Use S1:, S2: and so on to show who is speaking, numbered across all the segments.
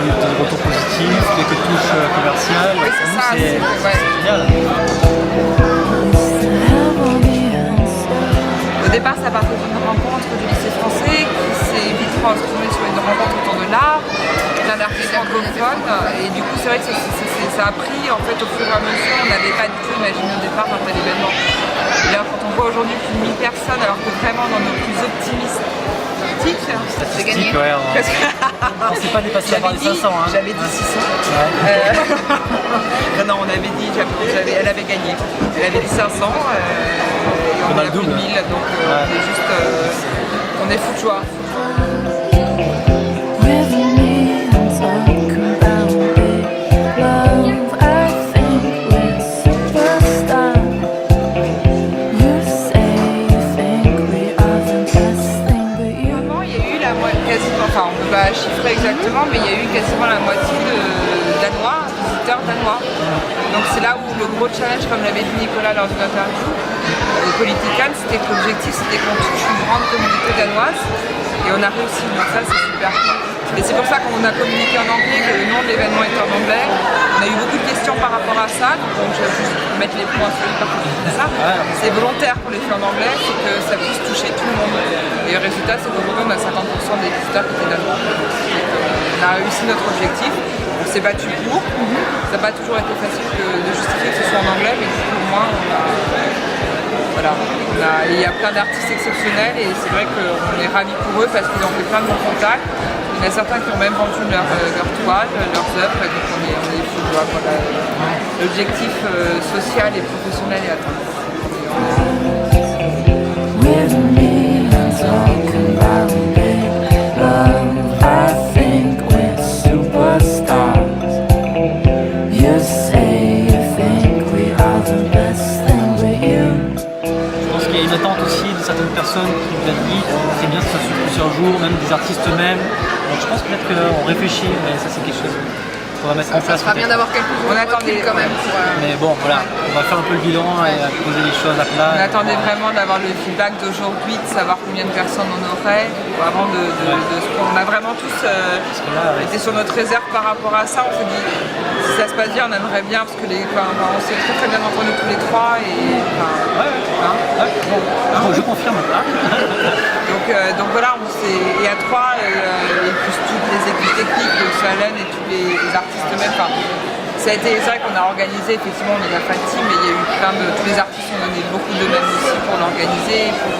S1: eu des retours positifs, quelques touches commerciales.
S2: Oui, c'est ça,
S1: c'est
S2: ouais.
S1: génial.
S2: Au départ, ça partait d'une rencontre du lycée français qui s'est vite transformée sur une rencontre autour de l'art, plein d'artistes francophones. Et du coup, c'est vrai que ça a pris en fait au fur et à mesure. On n'avait pas du tout imaginé au départ un tel événement. Et là, quand on voit aujourd'hui plus de 1000 personnes, alors que vraiment dans nos plus optimistes,
S1: c'est gagné. Ouais, on ne s'est pas dépassé la barre des 500. Hein.
S2: J'avais dit 600. Ouais. Non, on avait dit, elle avait gagné. Elle avait dit 500 et on a plus de 1000, donc on est juste, on est fou de joie. Enfin, on ne peut pas chiffrer exactement, mais il y a eu quasiment la moitié de Danois, visiteurs danois. Donc c'est là où le gros challenge, comme l'avait dit Nicolas lors d'une interview, de Politican, c'était que l'objectif c'était qu'on touche une grande communauté danoise et on a réussi, donc ça c'est super. Et c'est pour ça qu'on a communiqué en anglais, que le nom de l'événement est en anglais. On a eu beaucoup de questions par rapport à ça, donc je vais juste mettre les points sur les parties de ça. C'est volontaire qu'on les fait en anglais, c'est que ça puisse toucher tout le monde. Et le résultat, c'est qu'aujourd'hui, on a 50% des visiteurs qui étaient danois. On a réussi notre objectif, on s'est battu pour. Ça n'a pas toujours été facile de justifier que ce soit en anglais, mais du coup, au moins, voilà. Il y a plein d'artistes exceptionnels et c'est vrai qu'on est ravis pour eux parce qu'ils ont fait plein de bons contacts. Il y en a certains qui ont même vendu leur toile, leurs œuvres, et donc on est fous de joie. Voilà. L'objectif social et professionnel est atteint.
S1: Il y a une attente aussi de certaines personnes qui nous ont dit c'est bien que ça sur plusieurs jours, même des artistes eux-mêmes. Donc je pense peut-être qu'on réfléchit, mais ça c'est quelque chose qu'on va mettre en place.
S3: Ça sera bien d'avoir quelques jours
S2: on attendait
S3: quand même.
S1: Mais bon voilà, on va faire un peu le bilan et poser les choses à plat.
S2: On attendait vraiment d'avoir le feedback d'aujourd'hui, de savoir combien de personnes on aurait, vraiment on a vraiment tous été sur notre réserve par rapport à ça. On s'est dit si ça se passe bien, on aimerait bien parce que on s'est très bien entendu tous les trois et
S1: je confirme.
S2: Donc voilà, et à trois, et plus toutes les équipes techniques, le Salen et tous les artistes eux-mêmes. C'est vrai qu'on a organisé, effectivement, on n'a pas de team, mais il y a eu tous les artistes ont donné beaucoup d'eux-mêmes aussi pour l'organiser, pour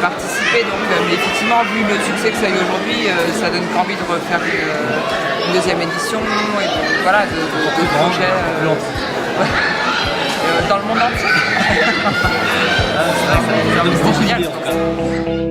S2: participer. Donc effectivement, vu le succès que ça a eu aujourd'hui, ça donne envie de refaire une deuxième édition et voilà, de projets dans le monde entier.
S1: C'est génial en tout cas.